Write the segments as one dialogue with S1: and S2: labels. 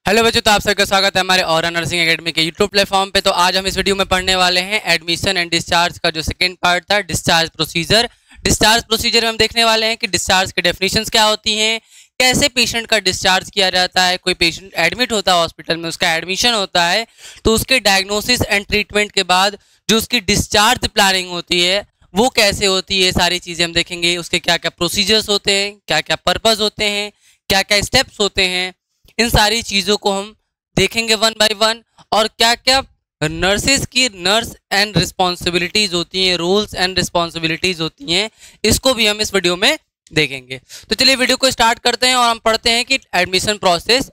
S1: Hello बच्चों, तो आप सबका स्वागत है हमारे और नर्सिंग एकेडमी के यूट्यूब प्लेटफॉर्म पे। तो आज हम इस वीडियो में पढ़ने वाले हैं एडमिशन एंड डिस्चार्ज का जो सेकंड पार्ट था, डिस्चार्ज प्रोसीजर। डिस्चार्ज प्रोसीजर में हम देखने वाले हैं कि डिस्चार्ज की डेफिनेशंस क्या होती हैं, कैसे पेशेंट का डिस्चार्ज किया जाता है। कोई पेशेंट एडमिट होता है हॉस्पिटल में, उसका एडमिशन होता है, तो उसके डायग्नोसिस एंड ट्रीटमेंट के बाद जो उसकी डिस्चार्ज प्लानिंग होती है वो कैसे होती है, सारी चीज़ें हम देखेंगे। उसके क्या क्या प्रोसीजर्स होते हैं, क्या क्या पर्पज़ होते हैं, क्या क्या स्टेप्स होते हैं, इन सारी चीज़ों को हम देखेंगे वन बाय वन। और क्या क्या नर्सेज की नर्स एंड रिस्पॉन्सिबिलिटीज़ होती हैं, रूल्स एंड रिस्पॉन्सिबिलिटीज़ होती हैं, इसको भी हम इस वीडियो में देखेंगे। तो चलिए वीडियो को स्टार्ट करते हैं और हम पढ़ते हैं कि एडमिशन प्रोसेस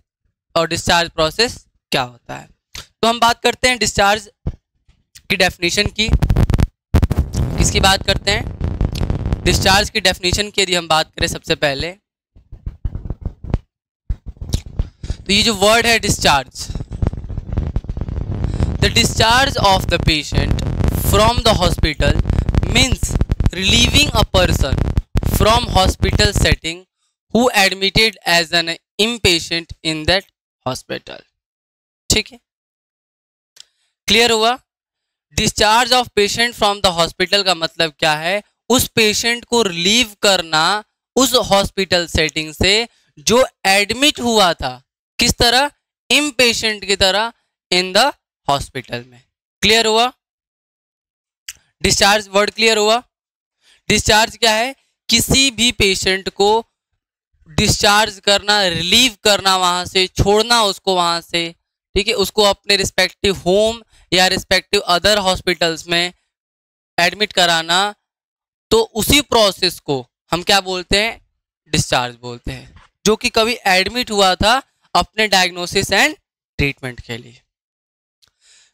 S1: और डिस्चार्ज प्रोसेस क्या होता है। तो हम बात करते हैं डिस्चार्ज की डेफिनेशन की। किसकी बात करते हैं? डिस्चार्ज की डेफिनेशन की यदि हम बात करें सबसे पहले, तो ये जो वर्ड है discharge, the discharge of the patient from the hospital means relieving a person from hospital setting who admitted as an inpatient in that hospital. ठीक है, क्लियर हुआ? Discharge of patient from the hospital का मतलब क्या है? उस patient को relieve करना उस हॉस्पिटल सेटिंग से जो एडमिट हुआ था, किस तरह? इम्पेशेंट की तरह इन द हॉस्पिटल में। क्लियर हुआ? डिस्चार्ज वर्ड क्लियर हुआ? डिस्चार्ज क्या है? किसी भी पेशेंट को डिस्चार्ज करना, रिलीव करना, वहां से छोड़ना उसको वहां से, ठीक है, उसको अपने रिस्पेक्टिव होम या रिस्पेक्टिव अदर हॉस्पिटल्स में एडमिट कराना। तो उसी प्रोसेस को हम क्या बोलते हैं? डिस्चार्ज बोलते हैं, जो कि कभी एडमिट हुआ था अपने डायग्नोसिस एंड ट्रीटमेंट के लिए।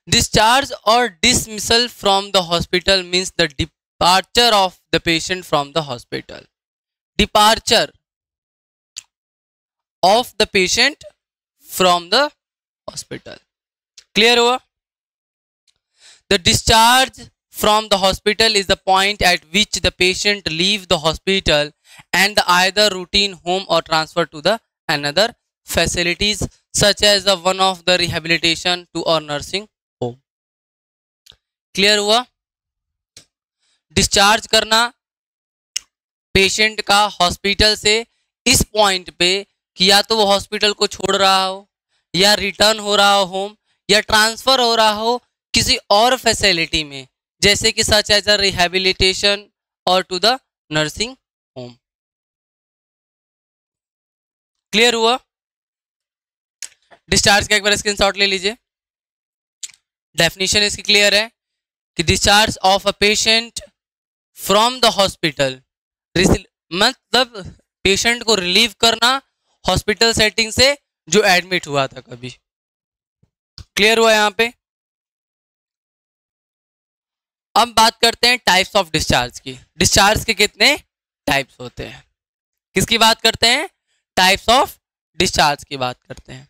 S1: Discharge or dismissal from the hospital means the departure of the patient from the hospital. Departure of the patient from the hospital. Clear हुआ? The discharge from the hospital is the point at which the patient leave the hospital and the either routine home or transfer to the another facilities such as the one of the rehabilitation to or nursing home. Clear हुआ? Discharge करना patient का hospital से इस point पे कि या तो वो हॉस्पिटल को छोड़ रहा हो, या रिटर्न हो रहा हो होम, या ट्रांसफर हो रहा हो किसी और फैसिलिटी में, जैसे कि such as a rehabilitation or to the nursing home. Clear हुआ? डिस्चार्ज का एक बार स्क्रीनशॉट ले लीजिए। डेफिनेशन इसकी क्लियर है कि discharge of a patient from the hospital, मतलब पेशेंट को रिलीव करना हॉस्पिटल सेटिंग से जो एडमिट हुआ था कभी। क्लियर हुआ यहां पे? अब बात करते हैं टाइप्स ऑफ डिस्चार्ज की। डिस्चार्ज के कितने टाइप्स होते हैं? किसकी बात करते हैं? टाइप्स ऑफ डिस्चार्ज की बात करते हैं।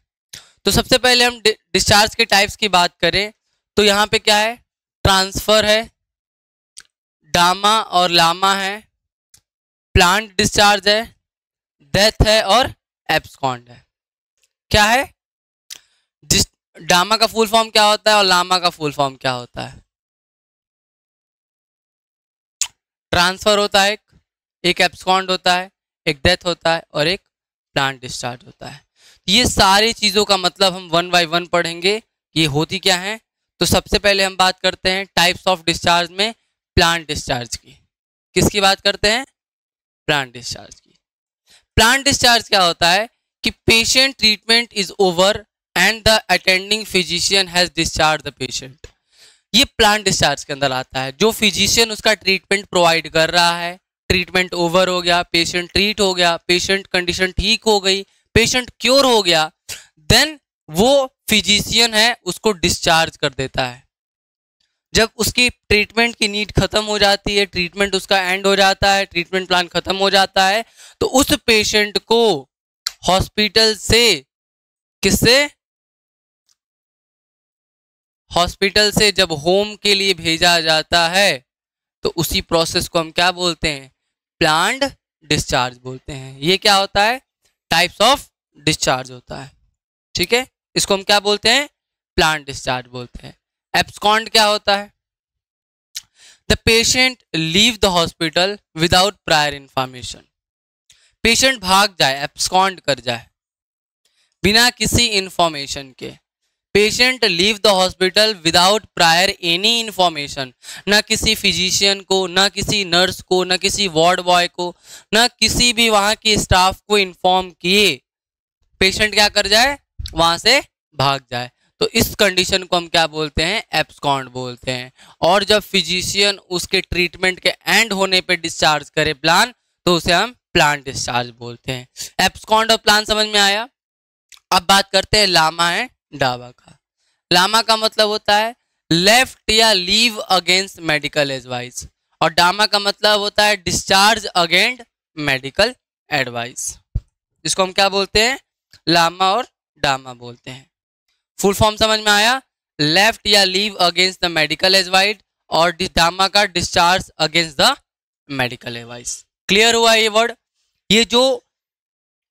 S1: तो सबसे पहले हम डिस्चार्ज के टाइप्स की बात करें तो यहाँ पे क्या है? ट्रांसफर है, डामा और लामा है, प्लांट डिस्चार्ज है, डेथ है और एब्सकॉन्ड है। क्या है? डामा का फुल फॉर्म क्या होता है और लामा का फुल फॉर्म क्या होता है? ट्रांसफर होता है एक एब्सकॉन्ड होता है, एक डेथ होता है और एक प्लांट डिस्चार्ज होता है। ये सारी चीज़ों का मतलब हम वन बाय वन पढ़ेंगे, ये होती क्या है। तो सबसे पहले हम बात करते हैं टाइप्स ऑफ डिस्चार्ज में प्लांट डिस्चार्ज की। किसकी बात करते हैं? प्लांट डिस्चार्ज की। प्लांट डिस्चार्ज क्या होता है कि patient treatment is over and the attending physician has discharge the patient. ये प्लांट डिस्चार्ज के अंदर आता है। जो फिजिशियन उसका ट्रीटमेंट प्रोवाइड कर रहा है, ट्रीटमेंट ओवर हो गया, पेशेंट ट्रीट हो गया, पेशेंट कंडीशन ठीक हो गई, पेशेंट क्योर हो गया, देन वो फिजिशियन है उसको डिस्चार्ज कर देता है। जब उसकी ट्रीटमेंट की नीड खत्म हो जाती है, ट्रीटमेंट उसका एंड हो जाता है, ट्रीटमेंट प्लान खत्म हो जाता है, तो उस पेशेंट को हॉस्पिटल से, किससे? हॉस्पिटल से जब होम के लिए भेजा जाता है तो उसी प्रोसेस को हम क्या बोलते हैं? प्लांट डिस्चार्ज बोलते हैं। ये क्या होता है? टाइप्स ऑफ डिस्चार्ज होता है। ठीक है, इसको हम क्या बोलते हैं? प्लांट डिस्चार्ज बोलते हैं। एब्सकॉन्ड क्या होता है? The patient leave the hospital without prior information. Patient भाग जाए, एब्सकॉन्ड कर जाए बिना किसी इंफॉर्मेशन के। Patient leave the hospital without prior any information, ना किसी फिजिशियन को, ना किसी नर्स को, ना किसी वार्ड बॉय को, ना किसी भी वहां के स्टाफ को इन्फॉर्म किए पेशेंट क्या कर जाए? वहां से भाग जाए। तो इस कंडीशन को हम क्या बोलते हैं? एब्सकॉन्ड बोलते हैं। और जब फिजिशियन उसके ट्रीटमेंट के एंड होने पे डिस्चार्ज करे प्लान, तो उसे हम प्लान डिस्चार्ज बोलते हैं। एब्सकॉन्ड और प्लान समझ में आया। अब बात करते हैं लामा एंड डावा का। लामा का मतलब होता है लेफ्ट या लीव अगेंस्ट मेडिकल एडवाइस, और डामा का मतलब होता है डिस्चार्ज अगेंस्ट मेडिकल एडवाइस। इसको हम क्या बोलते हैं? लामा और डामा बोलते हैं। फुल फॉर्म समझ में आया? लेफ्ट या leave against the medical advice, और डामा का discharge against the medical advice. Clear हुआ ये वर्ड? ये जो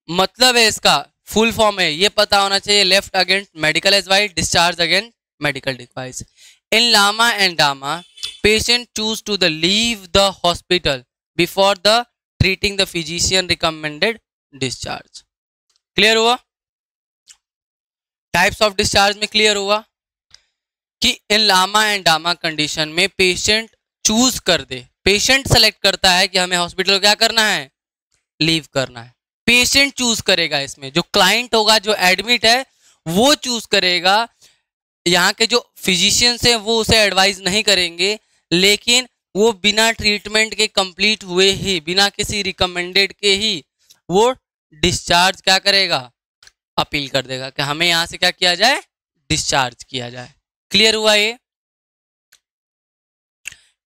S1: मतलब है इसका फुल फॉर्म है ये पता होना चाहिए। Left against medical advice, discharge against medical advice. In LAMA and DAMA patient choose to the leave the hospital before the treating the physician recommended discharge. Clear हुआ? टाइप्स ऑफ डिस्चार्ज में clear हुआ कि in LAMA and DAMA condition में patient choose कर दे, patient select करता है कि हमें हॉस्पिटल क्या करना है? लीव करना है। पेशेंट चूज करेगा, इसमें जो क्लाइंट होगा, जो एडमिट है, वो चूज करेगा। यहाँ के जो फिजिशियंस हैं वो उसे एडवाइस नहीं करेंगे, लेकिन वो बिना ट्रीटमेंट के कंप्लीट हुए ही, बिना किसी रिकमेंडेड के ही वो डिस्चार्ज क्या करेगा? अपील कर देगा कि हमें यहाँ से क्या किया जाए? डिस्चार्ज किया जाए। क्लियर हुआ ये?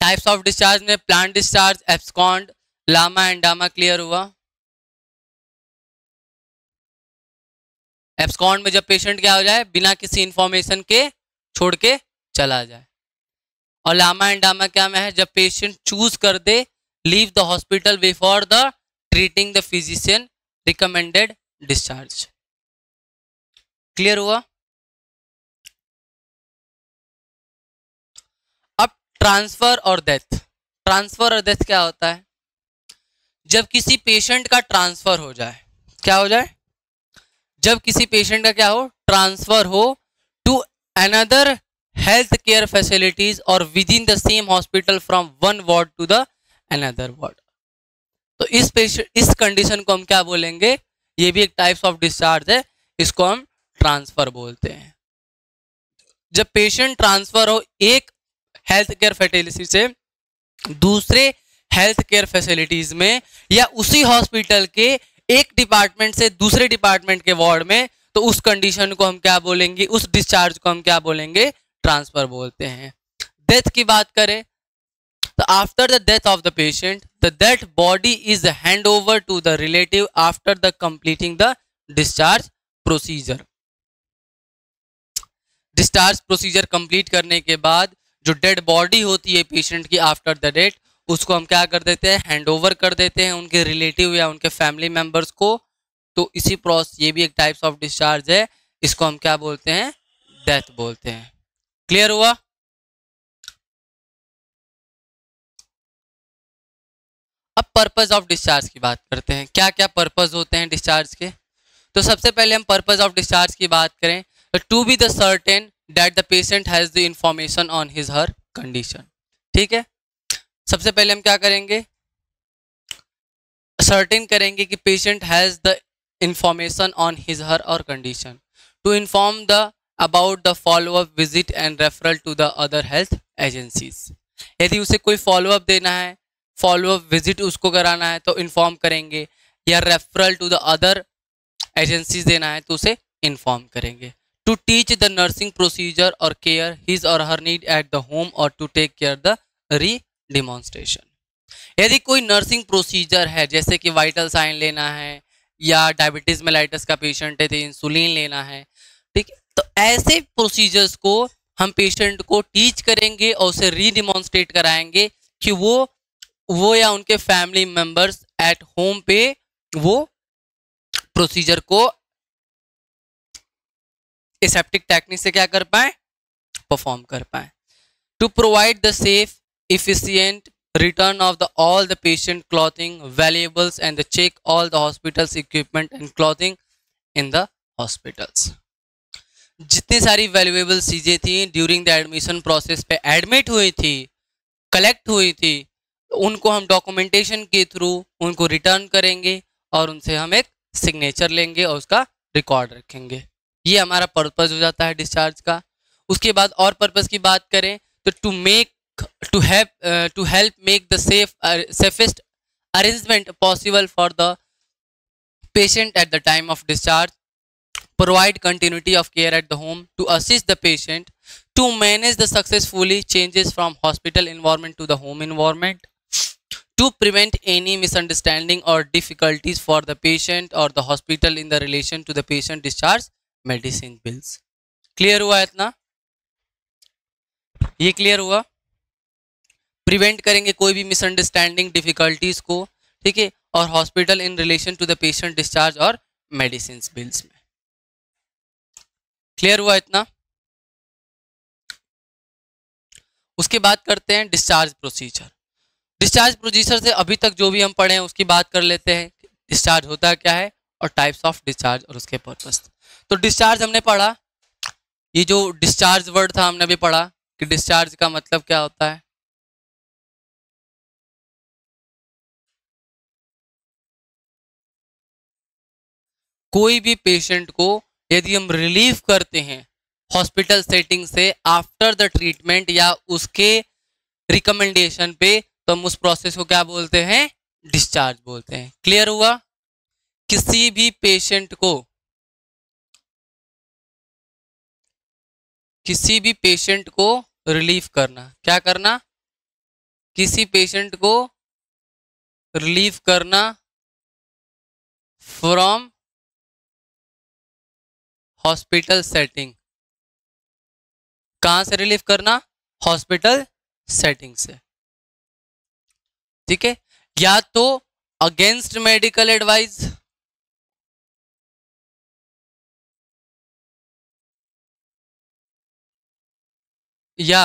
S1: टाइप्स ऑफ डिस्चार्ज में planned discharge, abscond, LAMA and DAMA clear हुआ। एब्सकॉन्ड में जब पेशेंट क्या हो जाए? बिना किसी इंफॉर्मेशन के छोड़ के चला जाए। और लामा एंड डामा क्या में है? जब पेशेंट चूज कर दे leave the hospital before the treating the physician recommended discharge. Clear हुआ? अब ट्रांसफर और डेथ। ट्रांसफर और डेथ क्या होता है? जब किसी पेशेंट का ट्रांसफर हो जाए, क्या हो जाए? जब किसी पेशेंट का क्या हो? ट्रांसफर हो to another health care facilities or within the same hospital from one ward to the another ward. तो इस कंडीशन को हम क्या बोलेंगे? ये भी एक टाइप्स ऑफ डिस्चार्ज है, इसको हम ट्रांसफर बोलते हैं। जब पेशेंट ट्रांसफर हो एक हेल्थ केयर फैसिलिटी से दूसरे हेल्थ केयर फैसिलिटीज में, या उसी हॉस्पिटल के एक डिपार्टमेंट से दूसरे डिपार्टमेंट के वार्ड में, तो उस कंडीशन को हम क्या बोलेंगे? उस डिस्चार्ज को हम क्या बोलेंगे? ट्रांसफर बोलते हैं। डेथ की बात करें तो after the death of the patient the dead body is hand over to the relative after the completing the discharge procedure. Discharge procedure complete करने के बाद जो डेड बॉडी होती है पेशेंट की आफ्टर द डेथ, उसको हम क्या कर देते हैं? हैंड ओवर कर देते हैं उनके रिलेटिव या उनके फैमिली मेंबर्स को। तो इसी प्रोसेस, ये भी एक टाइप्स ऑफ डिस्चार्ज है, इसको हम क्या बोलते हैं? डेथ बोलते हैं। क्लियर हुआ? अब पर्पस ऑफ डिस्चार्ज की बात करते हैं। क्या क्या पर्पस होते हैं डिस्चार्ज के? तो सबसे पहले हम पर्पस ऑफ डिस्चार्ज की बात करें तो to be the certain that the patient has the information on his her condition. ठीक है, सबसे पहले हम क्या करेंगे? सर्टेन करेंगे कि patient has the information on his her or condition to inform the about the follow up visit and referral to the other health agencies. यदि उसे कोई फॉलोअप देना है, फॉलोअप विजिट उसको कराना है तो इन्फॉर्म करेंगे, या referral to the other agencies देना है तो उसे इन्फॉर्म करेंगे। To teach the nursing procedure और केयर हिज और her need at the home और to take care the re demonstration. यदि कोई नर्सिंग प्रोसीजर है, जैसे कि वाइटल साइन लेना है, या डायबिटीज मेलाइटस का पेशेंट है तो इंसुलिन लेना है, ठीक है, तो ऐसे प्रोसीजर्स को हम पेशेंट को टीच करेंगे और उसे री डिमॉन्स्ट्रेट कराएंगे कि वो या उनके फैमिली मेंबर्स एट होम पे वो प्रोसीजर को एसेप्टिक टेक्निक से क्या कर पाए, परफॉर्म कर पाए। To provide the safe efficient return of all the patient clothing valuables and check all the hospitals equipment and clothing in the hospitals। जितनी सारी वैल्यूएबल चीजें थी ड्यूरिंग द एडमिशन प्रोसेस पे एडमिट हुई थी, कलेक्ट हुई थी, उनको हम डॉक्यूमेंटेशन के थ्रू उनको रिटर्न करेंगे और उनसे हम एक सिग्नेचर लेंगे और उसका रिकॉर्ड रखेंगे। ये हमारा पर्पस हो जाता है डिस्चार्ज का। उसके बाद और पर्पस की बात करें तो to help make the safest arrangement possible for the patient at the time of discharge, provide continuity of care at the home, to assist the patient to manage the successfully changes from hospital environment to the home environment, to prevent any misunderstanding or difficulties for the patient or the hospital in the relation to the patient discharge medicine bills। Clear हुआ इतना? ये clear हुआ? Prevent करेंगे कोई भी misunderstanding difficulties को, ठीक है, और hospital in relation to the patient discharge और मेडिसिन बिल्स में। क्लियर हुआ इतना? उसके बाद करते हैं डिस्चार्ज प्रोसीजर। डिस्चार्ज प्रोसीजर से अभी तक जो भी हम पढ़े हैं उसकी बात कर लेते हैं। डिस्चार्ज होता क्या है और टाइप्स ऑफ डिस्चार्ज और उसके पर्पस। तो डिस्चार्ज हमने पढ़ा, ये जो डिस्चार्ज वर्ड था हमने भी पढ़ा कि डिस्चार्ज का मतलब क्या होता है। कोई भी पेशेंट को यदि हम रिलीव करते हैं हॉस्पिटल सेटिंग से आफ्टर द ट्रीटमेंट या उसके रिकमेंडेशन पे, तो हम उस प्रोसेस को क्या बोलते हैं, डिस्चार्ज बोलते हैं। क्लियर हुआ? किसी भी पेशेंट को रिलीव करना, क्या करना, किसी पेशेंट को रिलीव करना फ्रॉम हॉस्पिटल सेटिंग। कहां से रिलीव करना? हॉस्पिटल सेटिंग से, ठीक है। या तो अगेंस्ट मेडिकल एडवाइस, या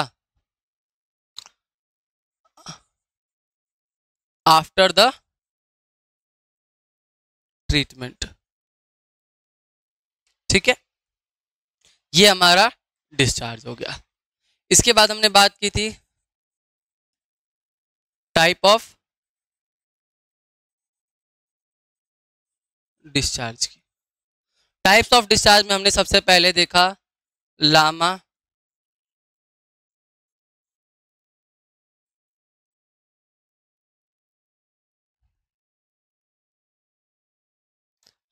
S1: आफ्टर द ट्रीटमेंट, ठीक है। ये हमारा डिस्चार्ज हो गया। इसके बाद हमने बात की थी टाइप ऑफ डिस्चार्ज की। टाइप्स ऑफ डिस्चार्ज में हमने सबसे पहले देखा लामा,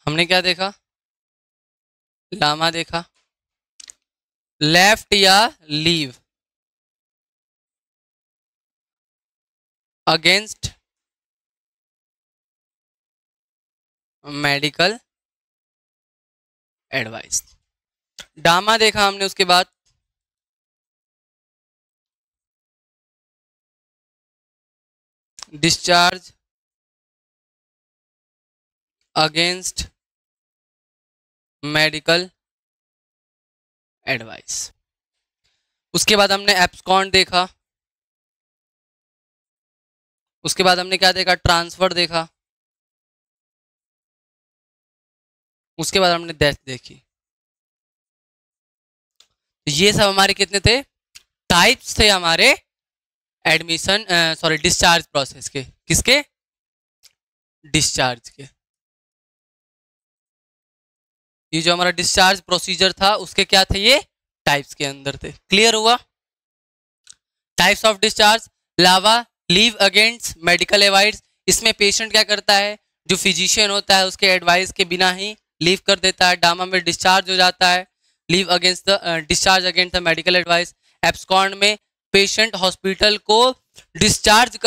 S1: हमने क्या देखा, लामा देखा। लेफ्ट या लीव अगेंस्ट मेडिकल एडवाइस। डामा देखा हमने। उसके बाद डिस्चार्ज अगेंस्ट मेडिकल एडवाइस। उसके बाद हमने एब्सकॉन्ड देखा। उसके बाद हमने क्या देखा, ट्रांसफर देखा। उसके बाद हमने डेथ देखी। ये सब हमारे कितने थे, टाइप्स थे हमारे एडमिशन डिस्चार्ज प्रोसेस के। किसके? डिस्चार्ज के। ये जो हमारा डिस्चार्ज प्रोसीजर था उसके क्या थे, ये टाइप्स के अंदर थे। क्लियर हुआ? Types of discharge, lava leave against medical advice. इसमें पेशेंट क्या करता है, जो फिजिशियन होता है उसके एडवाइस के बिना ही लीव कर देता है। डामा में डिस्चार्ज हो जाता है, leave against the discharge against the medical advice. Abscond में पेशेंट हॉस्पिटल को डिस्चार्ज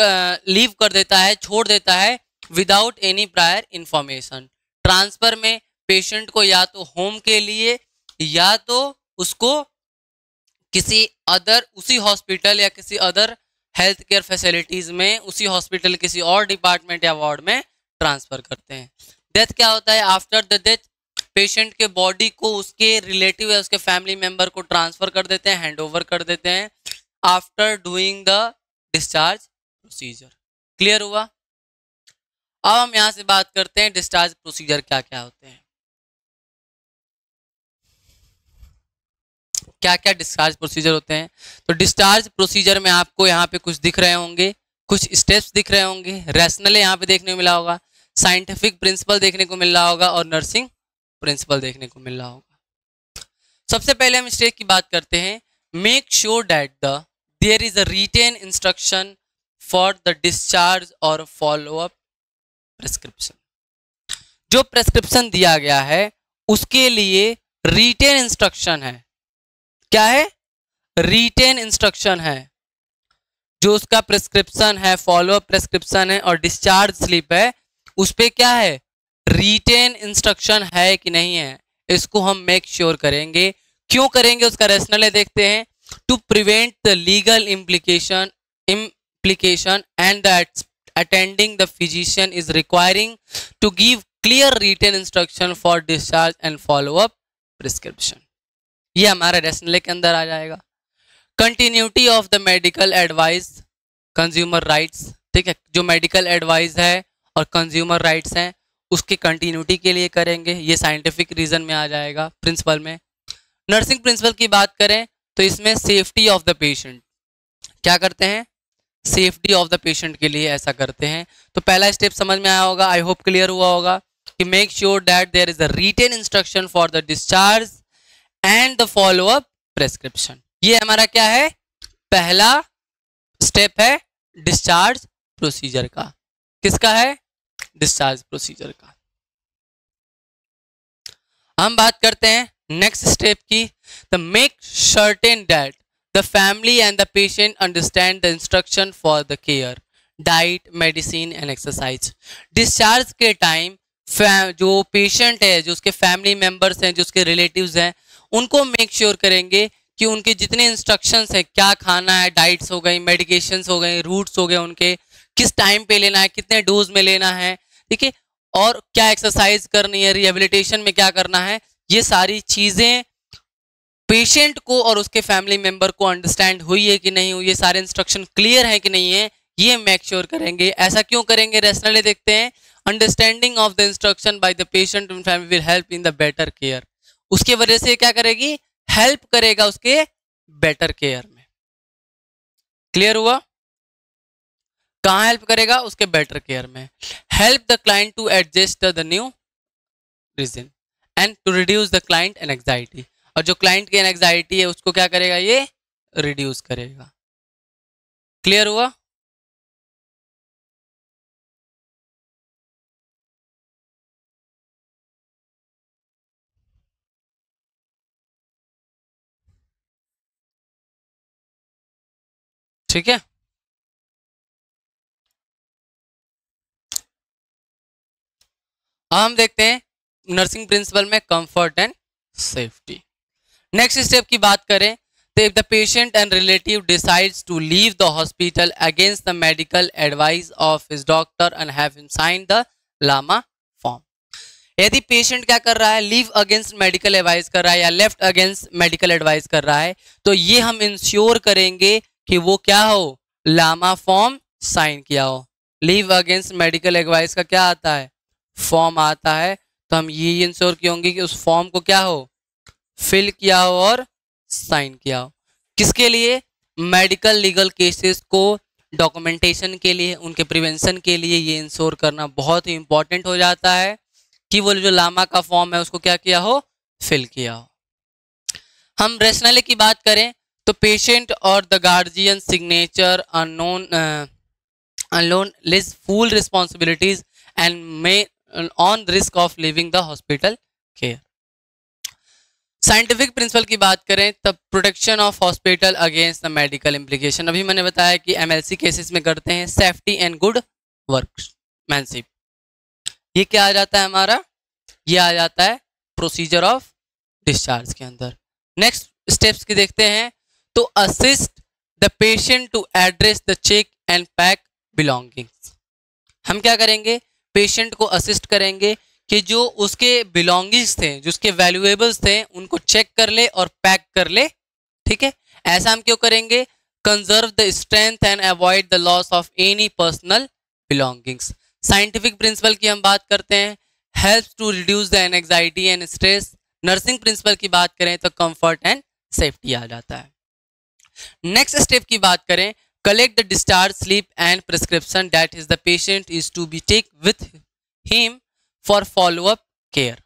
S1: लीव कर देता है, छोड़ देता है without any prior information. Transfer में पेशेंट को या तो होम के लिए या तो उसको किसी अदर उसी हॉस्पिटल या किसी अदर हेल्थ केयर फैसिलिटीज में उसी हॉस्पिटल किसी और डिपार्टमेंट या वार्ड में ट्रांसफर करते हैं। डेथ क्या होता है, आफ्टर द डेथ पेशेंट के बॉडी को उसके रिलेटिव या उसके फैमिली मेंबर को ट्रांसफर कर देते हैं, हैंड ओवर कर देते हैं after doing the discharge procedure. Clear हुआ? अब हम यहां से बात करते हैं डिस्चार्ज प्रोसीजर क्या क्या होते हैं। क्या क्या डिस्चार्ज प्रोसीजर होते हैं? तो डिस्चार्ज प्रोसीजर में आपको यहाँ पे कुछ दिख रहे होंगे, कुछ स्टेप्स दिख रहे होंगे, रैशनल यहाँ पे देखने को मिला होगा, साइंटिफिक प्रिंसिपल देखने को मिल रहा होगा और नर्सिंग प्रिंसिपल देखने को मिल रहा होगा। सबसे पहले हम स्टेप की बात करते हैं। Make sure that there is a written instruction for the discharge और फॉलो अप प्रिस्क्रिप्शन। जो प्रिस्क्रिप्शन दिया गया है उसके लिए रिटेन इंस्ट्रक्शन है। क्या है? रिटेन इंस्ट्रक्शन है। जो उसका प्रिस्क्रिप्शन है, फॉलो अप प्रिस्क्रिप्शन है और डिस्चार्ज स्लिप है, उस पे क्या है? रिटेन इंस्ट्रक्शन है कि नहीं है, इसको हम मेक श्योर करेंगे। क्यों करेंगे? उसका रैशनल है, देखते हैं। To prevent the legal implication and the attending the physician is requiring to give clear written instruction for discharge and follow up prescription। ये हमारा रैशनल के अंदर आ जाएगा। Continuity of the medical advice, consumer rights, ठीक है, जो medical advice है और कंज्यूमर राइट्स हैं उसकी कंटिन्यूटी के लिए करेंगे, ये साइंटिफिक रीजन में आ जाएगा प्रिंसिपल में। नर्सिंग प्रिंसिपल की बात करें तो इसमें सेफ्टी ऑफ द पेशेंट, क्या करते हैं? सेफ्टी ऑफ द पेशेंट के लिए ऐसा करते हैं। तो पहला स्टेप समझ में आया होगा, आई होप क्लियर हुआ होगा कि make sure that there is a written instruction for the discharge and the follow up prescription. ये हमारा क्या है? पहला स्टेप है डिस्चार्ज प्रोसीजर का। किसका है? डिस्चार्ज प्रोसीजर का। हम बात करते हैं नेक्स्ट स्टेप की। The make certain that the family and the patient understand the instruction for the care, diet, medicine and exercise। Discharge के टाइम जो पेशेंट है, जो उसके फैमिली मेंबर्स हैं, जो उसके रिलेटिव्स हैं, उनको मेक श्योर करेंगे कि उनके जितने इंस्ट्रक्शंस है, क्या खाना है, डाइट्स हो गई, मेडिकेशंस हो गए, रूट्स हो गए, उनके किस टाइम पे लेना है, कितने डोज में लेना है, ठीक है, और क्या एक्सरसाइज करनी है, रिहेबिलिटेशन में क्या करना है, ये सारी चीजें पेशेंट को और उसके फैमिली मेंबर को अंडरस्टैंड हुई है कि नहीं हुई, ये सारे इंस्ट्रक्शन क्लियर है कि नहीं है, ये मेक श्योर करेंगे। ऐसा क्यों करेंगे? रैशनली देखते हैं। Understanding of the instruction by the patient and family will help in the better care. उसके वजह से क्या करेगी? हेल्प करेगा उसके बेटर केयर में। क्लियर हुआ? कहां हेल्प करेगा? उसके बेटर केयर में। Help the client to adjust the new region and to reduce the client and anxiety. और जो क्लाइंट की एंग्जाइटी है उसको क्या करेगा? ये रिड्यूस करेगा। क्लियर हुआ? ठीक है। अब हम देखते हैं नर्सिंग प्रिंसिपल में comfort and safety. Next step की बात करें तो if the patient and relative decides to leave the hospital against the medical advice of his doctor and have him sign the LAMA form. यदि patient क्या कर रहा है? लीव अगेंस्ट मेडिकल एडवाइस कर रहा है या लेफ्ट अगेंस्ट मेडिकल एडवाइस कर रहा है, तो ये हम इंश्योर करेंगे कि वो क्या हो? लामा फॉर्म साइन किया हो। लीव अगेंस्ट मेडिकल एडवाइस का क्या आता है? फॉर्म आता है। तो हम ये इंश्योर किए होंगे कि उस फॉर्म को क्या हो? फिल किया हो और साइन किया हो। किसके लिए? मेडिकल लीगल केसेस को डॉक्यूमेंटेशन के लिए, उनके प्रिवेंशन के लिए ये इंश्योर करना बहुत ही इंपॉर्टेंट हो जाता है कि वो जो लामा का फॉर्म है उसको क्या किया हो? फिल किया हो। हम रैशनली की बात करें तो patient or the guardian signature अनलोन लिज full responsibilities and may on risk of leaving the hospital care. Scientific principle की बात करें तब protection of hospital against the medical implication. अभी मैंने बताया कि एमएलसी केसेस में करते हैं सेफ्टी एंड गुड वर्कमैनशिप। ये क्या आ जाता है हमारा? ये आ जाता है प्रोसीजर ऑफ डिस्चार्ज के अंदर। नेक्स्ट स्टेप्स की देखते हैं तो assist the patient to address the check and pack belongings. हम क्या करेंगे? पेशेंट को असिस्ट करेंगे कि जो उसके बिलोंगिंग्स थे, जो उसके वैल्यूएबल्स थे, उनको चेक कर ले और पैक कर ले। ठीक है, ऐसा हम क्यों करेंगे? Conserve the strength and avoid the loss of any personal belongings. Scientific principle की हम बात करते हैं, helps to reduce the anxiety and stress. Nursing principle की बात करें तो कंफर्ट एंड सेफ्टी आ जाता है। नेक्स्ट स्टेप की बात करें, collect the discharge slip and prescription that is the patient is to be take with him for follow up care.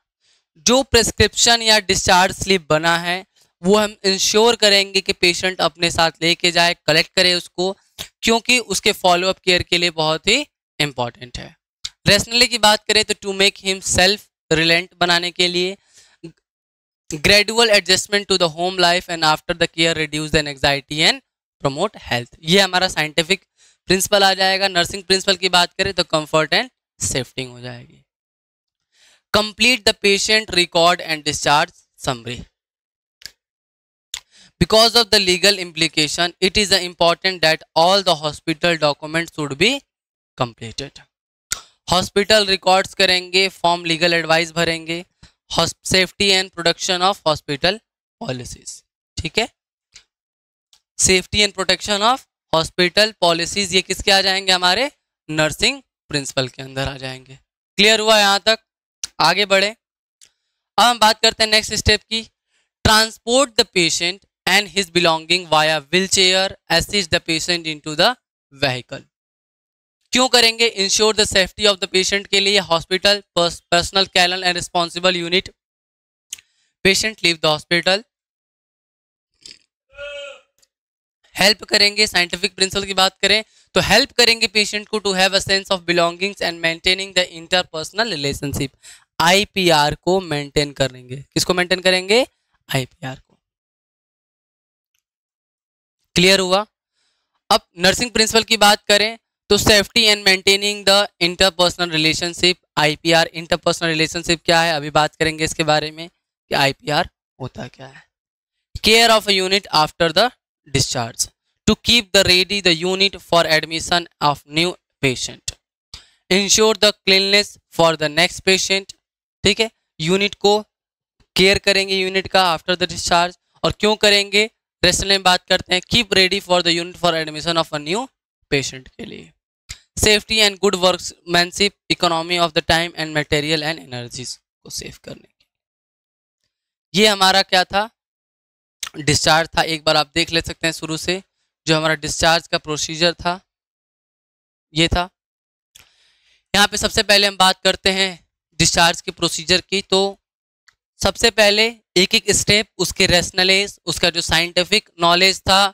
S1: जो प्रिस्क्रिप्शन या डिस्चार्ज स्लिप बना है वो हम इंश्योर करेंगे कि पेशेंट अपने साथ लेके जाए, कलेक्ट करे उसको, क्योंकि उसके फॉलोअप केयर के लिए बहुत ही इंपॉर्टेंट है। रेशनली की बात करें तो to make him self reliant बनाने के लिए, gradual adjustment to the home life and after the care reduce the anxiety and promote health. ये हमारा साइंटिफिक प्रिंसिपल आ जाएगा। नर्सिंग प्रिंसिपल की बात करें तो कंफर्ट एंड सेफ्टी हो जाएगी। Complete the patient record and discharge summary. Because of the legal implication, it is important that all the hospital documents should be completed. Hospital records करेंगे, form legal advice भरेंगे, safety and protection of hospital policies. ठीक है, safety and protection of hospital policies ये किसके आ जाएंगे? हमारे nursing principal के अंदर आ जाएंगे। क्लियर हुआ यहाँ तक? आगे बढ़े। अब हम बात करते हैं नेक्स्ट स्टेप की, transport the patient and his belonging via wheelchair, assist the patient into the vehicle। क्यों करेंगे? ensure the safety of the patient के लिए hospital personal care and responsible unit patient leave the hospital। Help करेंगे, scientific principle की बात करें तो help करेंगे पेशेंट को to have a sense of belongings and maintaining the interpersonal relationship. IPR को मेंटेन करेंगे। किसको मेंटेन करेंगे? आईपीआर को। क्लियर हुआ? अब नर्सिंग प्रिंसिपल की बात करें तो safety and maintaining the interpersonal relationship, IPR. Interpersonal relationship क्या है अभी बात करेंगे इसके बारे में कि आईपीआर होता क्या है। Care of a unit after the discharge, to keep the ready the unit for admission of new patient, ensure the cleanness for the next patient. ठीक है, यूनिट को केयर करेंगे यूनिट का आफ्टर द डिस्चार्ज। और क्यों करेंगे? Rational में बात करते हैं, keep ready for the unit for admission of a new patient के लिए। Safety and good workmanship, economy of the time and material and energies को सेव करने के। ये हमारा क्या था? डिस्चार्ज था। एक बार आप देख ले सकते हैं शुरू से जो हमारा डिस्चार्ज का प्रोसीजर था ये था। यहाँ पे सबसे पहले हम बात करते हैं डिस्चार्ज के प्रोसीजर की। तो सबसे पहले एक एक स्टेप, उसके रेशनलेस, उसका जो साइंटिफिक नॉलेज था,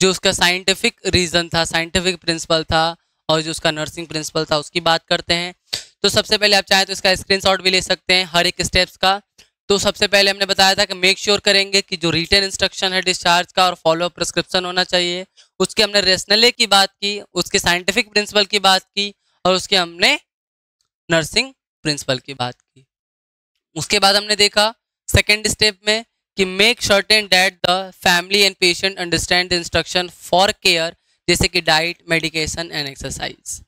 S1: जो उसका साइंटिफिक रीजन था, साइंटिफिक प्रिंसिपल था, और जो उसका नर्सिंग प्रिंसिपल था उसकी बात करते हैं। तो सबसे पहले आप चाहें तो इसका स्क्रीनशॉट भी ले सकते हैं हर एक स्टेप्स का। तो सबसे पहले हमने बताया था कि मेक श्योर करेंगे कि जो रिटन इंस्ट्रक्शन है डिस्चार्ज का और फॉलो प्रिस्क्रिप्शन होना चाहिए। उसके हमने रेशनले की बात की, उसके साइंटिफिक प्रिंसिपल की बात की, और उसके हमने नर्सिंग प्रिंसिपल की बात की। उसके बाद हमने देखा सेकेंड स्टेप में कि make certain that the family and patient understand the instruction for care, जैसे कि डाइट, मेडिकेशन एंड एक्सरसाइज।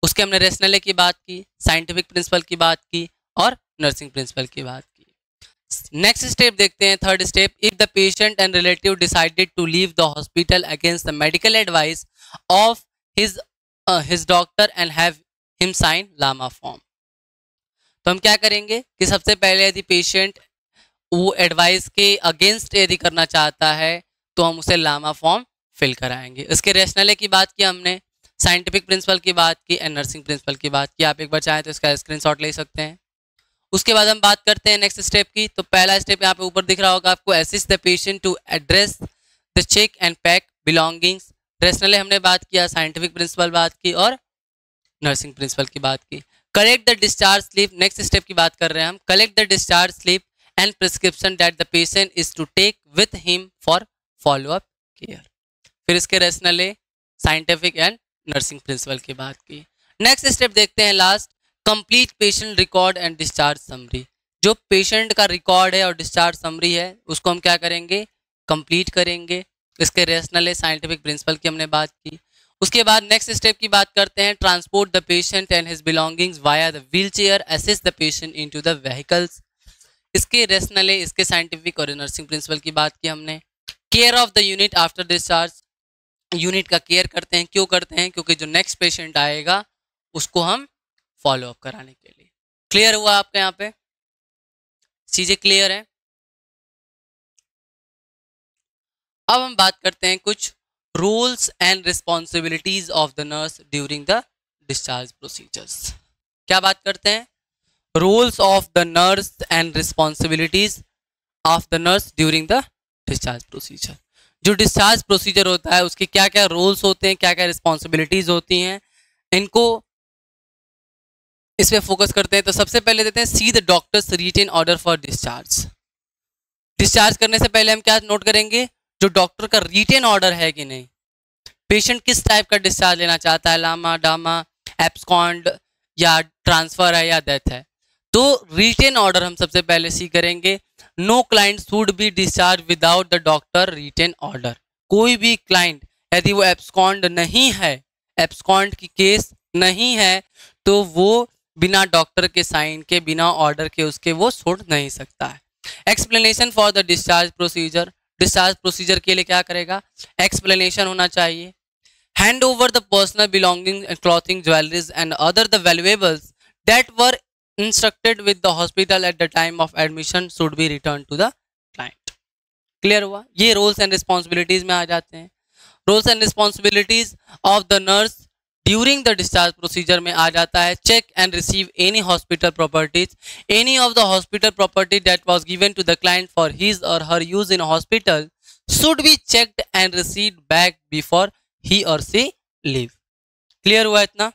S1: उसके हमने रेशनले की बात की, साइंटिफिक प्रिंसिपल की बात की और नर्सिंग प्रिंसिपल की बात की। नेक्स्ट स्टेप देखते हैं, third step, if the patient and relative decided to leave the hospital against the medical advice of his doctor and have him sign LAMA form. तो हम क्या करेंगे कि सबसे पहले यदि पेशेंट वो एडवाइस के अगेंस्ट यदि करना चाहता है तो हम उसे लामा फॉर्म फिल कराएंगे। इसके रेशनले की बात की हमने, साइंटिफिक प्रिंसिपल की बात की एंड नर्सिंग प्रिंसिपल की बात की। आप एक बार चाहें तो इसका स्क्रीनशॉट ले सकते हैं। उसके बाद हम बात करते हैं नेक्स्ट स्टेप की। तो पहला स्टेप यहाँ पे ऊपर दिख रहा होगा आपको, assist the patient to address the check and pack belongings. Rationale हमने बात किया, साइंटिफिक प्रिंसिपल बात की और नर्सिंग प्रिंसिपल की बात की। Collect the discharge slip, next step की बात कर रहे हैं हम। Collect the discharge slip and prescription that the patient is to take with him for follow up care. फिर इसके rationale, scientific and nursing principle की बात की। नेक्स्ट स्टेप देखते हैं last, complete patient record and discharge summary. जो patient का record है और डिस्चार्ज समरी है उसको हम क्या करेंगे? कंप्लीट करेंगे। इसके रेशनले, साइंटिफिक प्रिंसिपल की हमने बात की। उसके बाद नेक्स्ट स्टेप की बात करते हैं, transport the patient and his belongings via the wheel chair, assist the patient into the vehicles. इसके रेशनल, इसके साइंटिफिक और नर्सिंग प्रिंसिपल की बात की हमने। Care of the unit after discharge, unit का केयर करते हैं, क्यों करते हैं? क्योंकि जो नेक्स्ट पेशेंट आएगा उसको हम फॉलो अप कराने के लिए। क्लियर हुआ आपके यहाँ पे? चीजें क्लियर है? अब हम बात करते हैं कुछ rules and responsibilities of the nurse during the discharge procedures. क्या बात करते हैं? Rules of the nurse and responsibilities of the nurse during the discharge procedure. जो डिस्चार्ज प्रोसीजर होता है उसके क्या क्या रूल्स होते हैं, क्या क्या रिस्पॉन्सिबिलिटीज होती हैं, इनको इस पे फोकस करते हैं। तो सबसे पहले देते हैं see the doctor's written order for discharge. Discharge करने से पहले हम क्या नोट करेंगे? जो डॉक्टर का रिटन ऑर्डर है कि नहीं, पेशेंट किस टाइप का डिस्चार्ज लेना चाहता है, लामा, डामा, एब्सकॉन्ड या ट्रांसफर है या डेथ है। तो रिटन ऑर्डर हम सबसे पहले सी करेंगे। No client should be discharge without the doctor written order. कोई भी क्लाइंट यदि वो एब्सकॉन्ड नहीं है, एब्सकॉन्ड की केस नहीं है, तो वो बिना डॉक्टर के साइन के, बिना ऑर्डर के उसके वो छोड़ नहीं सकता है। Explanation for the discharge procedure. Discharge procedure के लिए क्या करेगा? एक्सप्लेनेशन होना चाहिए। Hand over the personal belonging and clothing, jewelries and other the valuables that were instructed with the hospital at the time of admission should be return to the client. Clear हुआ? ये roles and responsibilities में आ जाते हैं। Roles and responsibilities of the nurse during the discharge procedure में आ जाता है, check and receive any hospital properties, any of the hospital property that was given to the client for his और her use in hospital should be checked and received back before he or she leave. Clear हुआ इतना?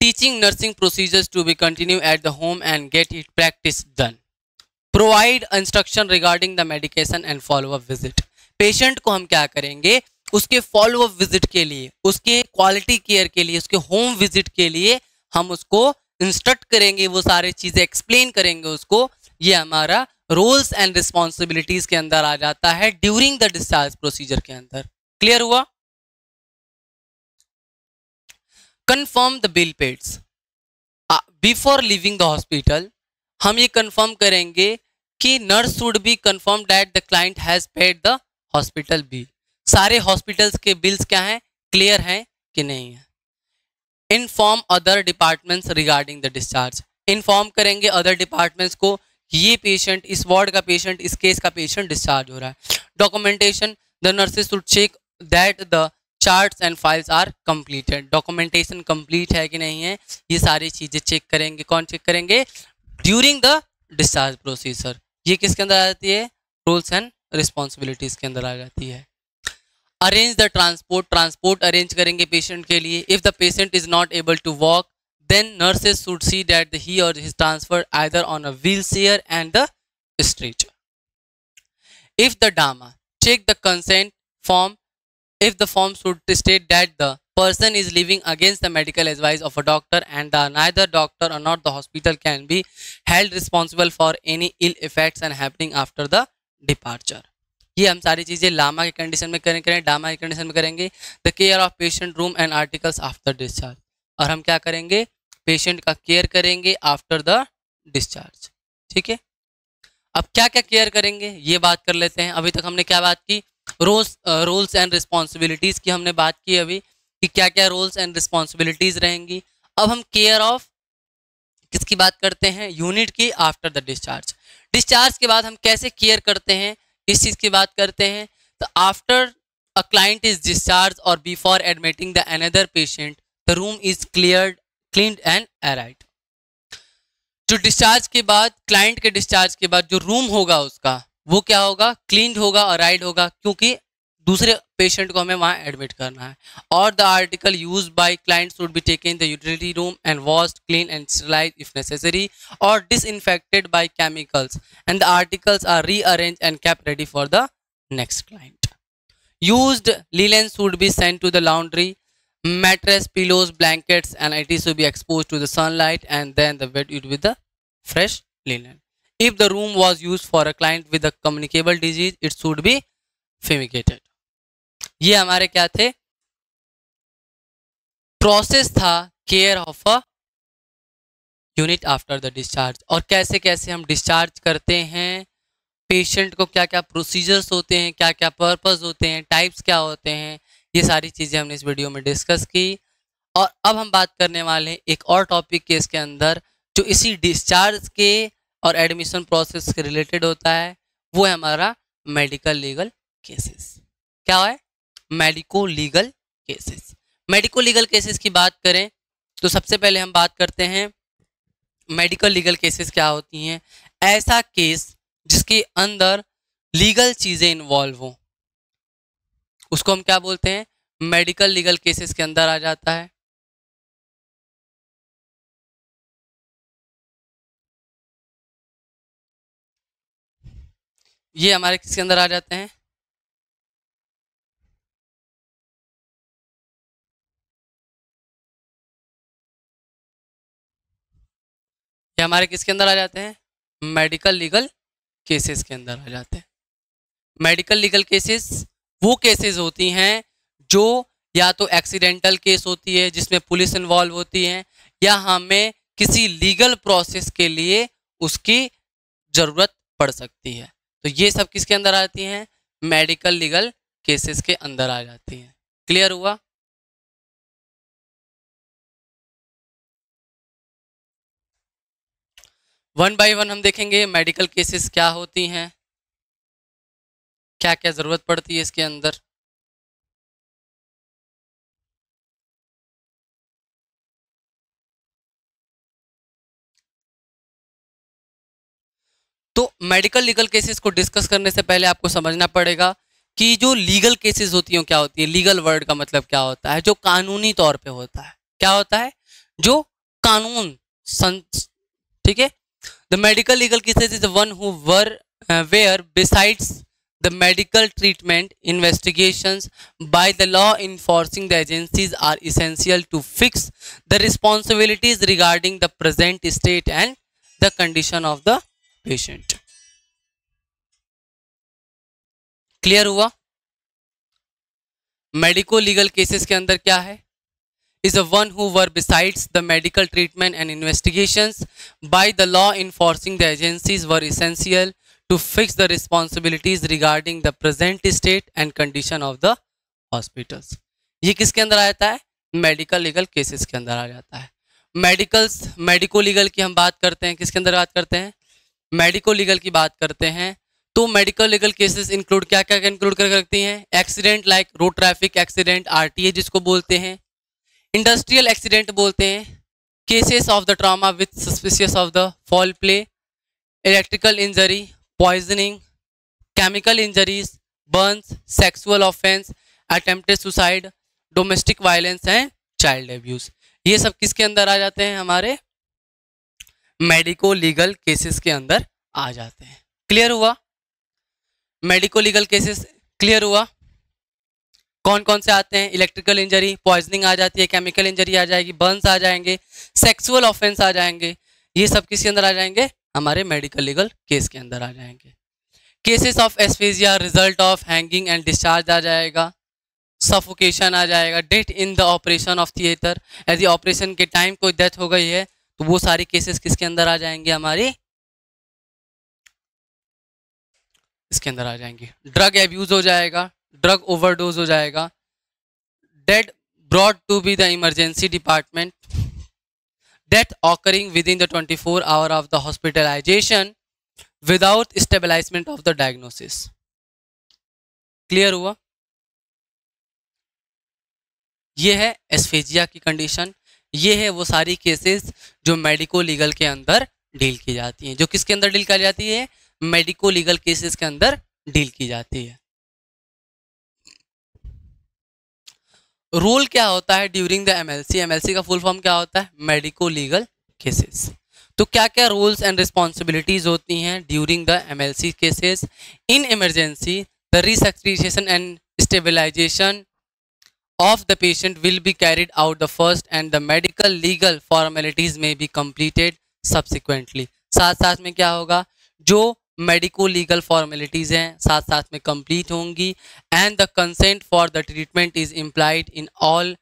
S1: Teaching nursing procedures to be continue at the home and get it practice done. Provide instruction regarding the medication and follow up visit. Patient को हम क्या करेंगे? उसके follow up visit के लिए, उसके क्वालिटी केयर के लिए, उसके होम विजिट के लिए हम उसको इंस्ट्रक्ट करेंगे, वो सारी चीजें एक्सप्लेन करेंगे उसको। ये हमारा रोल्स एंड रिस्पॉन्सिबिलिटीज के अंदर आ जाता है ड्यूरिंग द डिस्चार्ज प्रोसीजर के अंदर। क्लियर हुआ? Confirm the bill pads before living the hospital. हम ये कंफर्म करेंगे कि nurse should be confirm that the client has paid the hospital bill. सारे हॉस्पिटल्स के बिल्स क्या हैं? क्लियर हैं कि नहीं है। Inform other departments regarding the discharge. Inform करेंगे अदर डिपार्टमेंट्स को, ये पेशेंट, इस वार्ड का पेशेंट, इस केस का पेशेंट डिस्चार्ज हो रहा है। Documentation, the nurses should check that the charts and files are completed. Documentation complete है कि नहीं है, ये सारी चीजें चेक करेंगे। कौन चेक करेंगे? During the discharge procedure. ये किसके अंदर आ जाती है? रूल्स एंड रिस्पॉन्सिबिलिटीज के अंदर आ जाती है। Arrange the transport. Transport arrange करेंगे पेशेंट के लिए। If the patient is not able to walk then nurses should see that he or he is transferred either on a wheelchair and the stretcher. If the DAMA, check the consent form. If the form should state that the person is living against the medical advice of a doctor and neither doctor or not the hospital can be held responsible for any ill effects and happening after the departure. ये हम सारी चीजें लामा के condition में करेंगे, डामा के condition में करेंगे। The care of patient room and articles after discharge. और हम क्या करेंगे? पेशेंट का केयर करेंगे आफ्टर द डिस्चार्ज। ठीक है, अब क्या क्या केयर करेंगे ये बात कर लेते हैं। अभी तक हमने क्या बात की? रोल्स एंड रिस्पॉन्सिबिलिटीज की हमने बात की अभी, कि क्या क्या रोल्स एंड रिस्पॉन्सिबिलिटीज रहेंगी। अब हम केयर ऑफ किसकी बात करते हैं? यूनिट की आफ्टर द डिस्चार्ज। डिस्चार्ज के बाद हम कैसे केयर करते हैं, इस चीज की बात करते हैं। तो after a client is discharge or before admitting the another patient the room is cleaned and aired. जो डिस्चार्ज के बाद, क्लाइंट के डिस्चार्ज के बाद जो रूम होगा उसका, वो क्या होगा? क्लीन्ड होगा और राइड होगा, क्योंकि दूसरे पेशेंट को हमें वहां एडमिट करना है। और the article used by client should be taken the utility room and washed, clean and sterilize if necessary or disinfected by chemicals and the articles are rearranged and kept ready for the next client. Used linen should be sent to the laundry. Mattress, pillows, blankets and it should be exposed to the sunlight and then the bed with the fresh linen. If the room was used for a client with a communicable disease, it should be fumigated. ये हमारे क्या थे? Process था care of a unit after the discharge, और कैसे कैसे हम discharge करते हैं पेशेंट को, क्या क्या प्रोसीजर्स होते हैं, क्या क्या पर्पस होते हैं, टाइप्स क्या होते हैं, ये सारी चीज़ें हमने इस वीडियो में डिस्कस की। और अब हम बात करने वाले हैं एक और टॉपिक के इसके अंदर जो इसी डिस्चार्ज के और एडमिशन प्रोसेस के रिलेटेड होता है, वो है हमारा मेडिकल लीगल केसेस। क्या है? Medico legal cases. Medico legal cases की बात करें तो सबसे पहले हम बात करते हैं मेडिकल लीगल केसेस क्या होती हैं। ऐसा केस जिसके अंदर लीगल चीजें इन्वॉल्व हो, उसको हम क्या बोलते हैं? मेडिकल लीगल केसेस के अंदर आ जाता है। ये हमारे किसके अंदर आ जाते हैं? ये हमारे किसके अंदर आ जाते हैं? मेडिकल लीगल केसेस के अंदर आ जाते हैं। मेडिकल लीगल केसेस वो केसेस होती हैं जो या तो एक्सीडेंटल केस होती है जिसमें पुलिस इन्वॉल्व होती है, या हमें किसी लीगल प्रोसेस के लिए उसकी जरूरत पड़ सकती है। तो ये सब किसके अंदर आती हैं? मेडिकल लीगल केसेस के अंदर आ जाती हैं। क्लियर हुआ? वन बाय वन हम देखेंगे मेडिकल केसेस क्या होती हैं, क्या क्या जरूरत पड़ती है इसके अंदर। तो मेडिकल लीगल केसेस को डिस्कस करने से पहले आपको समझना पड़ेगा कि जो लीगल केसेस होती हैं क्या होती है। लीगल वर्ड का मतलब क्या होता है? जो कानूनी तौर पे होता है। क्या होता है? जो कानून ठीक है। The medical legal cases is one who were where besides the medical treatment investigations by the law enforcing the agencies are essential to fix the responsibilities regarding the present state and the condition of the patient. Clear हुआ? Medico legal cases के अंदर क्या है? is a one who were besides the medical treatment and investigations by the law enforcing the agencies were essential to fix the responsibilities regarding the present state and condition of the hospitals. ये किसके अंदर आ जाता है? Medical legal cases के अंदर आ जाता है। Medico legal की हम बात करते हैं, किसके अंदर बात करते हैं? मेडिको लीगल की बात करते हैं तो मेडिकल लीगल केसेस इंक्लूड क्या क्या इंक्लूड कर रखती हैं? Accident like road traffic accident, RTA जिसको बोलते हैं, इंडस्ट्रियल एक्सीडेंट बोलते हैं, cases of the trauma with suspicious of the fall play, electrical injury, poisoning, chemical injuries, Burns, sexual offence, attempted suicide, domestic violence and child abuse. ये सब किसके अंदर आ जाते हैं? हमारे मेडिको लीगल केसेस के अंदर आ जाते हैं। क्लियर हुआ? मेडिको लीगल केसेस क्लियर हुआ? कौन कौन से आते हैं? इलेक्ट्रिकल इंजरी, पॉइजनिंग आ जाती है, केमिकल इंजरी आ जाएगी, बर्न्स आ जाएंगे, सेक्सुअल ऑफेंस आ जाएंगे। ये सब किसके अंदर आ जाएंगे? हमारे मेडिकल लीगल केस के अंदर आ जाएंगे। Cases of asphyxia result of hanging and discharge आ जाएगा, सफोकेशन आ जाएगा, death in the operation of theatre, यदि ऑपरेशन के टाइम कोई डेथ हो गई है तो वो सारी केसेस किसके अंदर आ जाएंगे? हमारे इसके अंदर आ जाएंगे। ड्रग एब्यूज हो जाएगा, ड्रग ओवरडोज हो जाएगा, dead brought to be the emergency department, death occurring within the 24 hour of the hospitalisation without stabilisement of the diagnosis. Clear हुआ? ये है एस्फेजिया की कंडीशन। ये है वो सारी केसेस जो मेडिको लीगल के अंदर डील की जाती हैं। जो किसके अंदर डील की जाती है? मेडिको लीगल केसेस के अंदर डील की जाती है। रोल क्या होता है ड्यूरिंग द एमएलसी? एमएलसी का फुल फॉर्म क्या होता है? Medico legal cases. तो क्या क्या रोल्स एंड रिस्पॉन्सिबिलिटीज होती हैं during the MLC cases? In emergency the resuscitation and stabilisation of the patient will be carried out the first and the medical legal formalities may be completed subsequently। साथ साथ में क्या होगा? जो medico legal formalities हैं साथ साथ में कंप्लीट होंगी, and the consent for the treatment is implied in all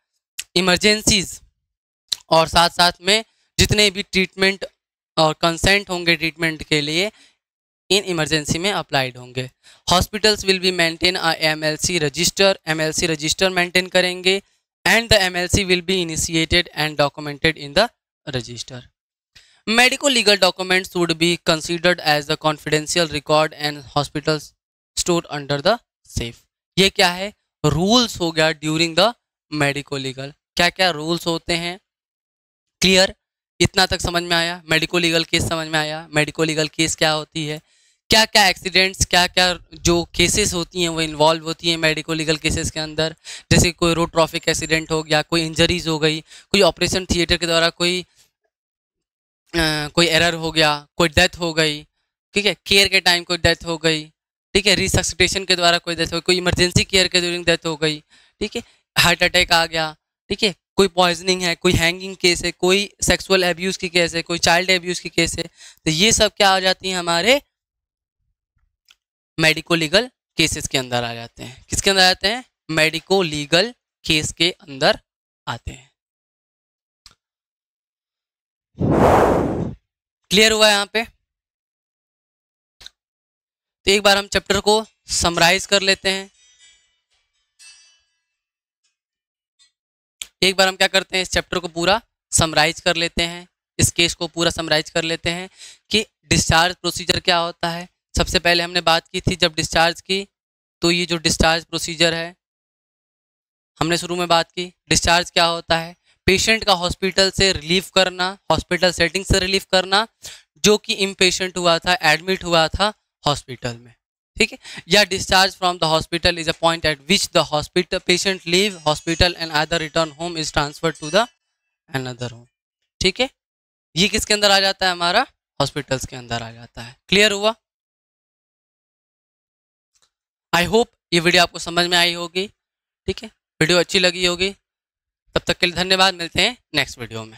S1: emergencies और साथ साथ में जितने भी ट्रीटमेंट और कंसेंट होंगे ट्रीटमेंट के लिए इन इमरजेंसी में अप्लाइड होंगे। Hospitals will be maintain a MLC register maintain करेंगे and the MLC will be initiated and documented in the register. Medico legal documents would be considered as the confidential record and hospitals store under the safe. ये क्या है, rules हो गया during the medico legal, क्या क्या rules होते हैं। Clear, इतना तक समझ में आया। मेडिको लीगल केस समझ में आया। मेडिको लीगल केस क्या होती है, क्या क्या एक्सीडेंट्स, क्या क्या जो केसेस होती हैं वो इन्वॉल्व होती हैं मेडिको लीगल केसेस के अंदर। जैसे कोई रोड ट्रैफिक एक्सीडेंट हो गया, कोई इंजरीज हो गई, कोई ऑपरेशन थिएटर के द्वारा कोई एरर हो गया, कोई डेथ हो गई, ठीक है, केयर के टाइम कोई डेथ हो गई, ठीक है, रिसक्सिटेशन के द्वारा कोई डेथ हो गई, कोई इमरजेंसी केयर के ड्यूरिंग डेथ हो गई, ठीक है, हार्ट अटैक आ गया, ठीक है, कोई पॉइजनिंग है, कोई हैंगिंग केस है, कोई सेक्सुअल एब्यूज़ की केस है, कोई चाइल्ड एब्यूज़ की केस है, तो ये सब क्या आ जाती हैं हमारे मेडिको लीगल केसेस के अंदर आ जाते हैं। किसके अंदर आते हैं, मेडिको लीगल केस के अंदर आते हैं। क्लियर हुआ यहाँ पे। तो एक बार हम चैप्टर को समराइज कर लेते हैं। एक बार हम क्या करते हैं, इस चैप्टर को पूरा समराइज कर लेते हैं, इस केस को पूरा समराइज कर लेते हैं कि डिस्चार्ज प्रोसीजर क्या होता है। सबसे पहले हमने बात की थी जब डिस्चार्ज की, तो ये जो डिस्चार्ज प्रोसीजर है हमने शुरू में बात की। डिस्चार्ज क्या होता है, पेशेंट का हॉस्पिटल से रिलीव करना, हॉस्पिटल सेटिंग से रिलीव करना, जो कि इम्पेशेंट हुआ था, एडमिट हुआ था हॉस्पिटल में, ठीक है। या discharge from the hospital is a point at which the hospital patient leave hospital and other return home is transfer to the another home, ठीक है। ये किसके अंदर आ जाता है, हमारा हॉस्पिटल्स के अंदर आ जाता है। क्लियर हुआ। आई होप ये वीडियो आपको समझ में आई होगी, ठीक है। वीडियो अच्छी लगी होगी। तब तक के लिए धन्यवाद, मिलते हैं नेक्स्ट वीडियो में।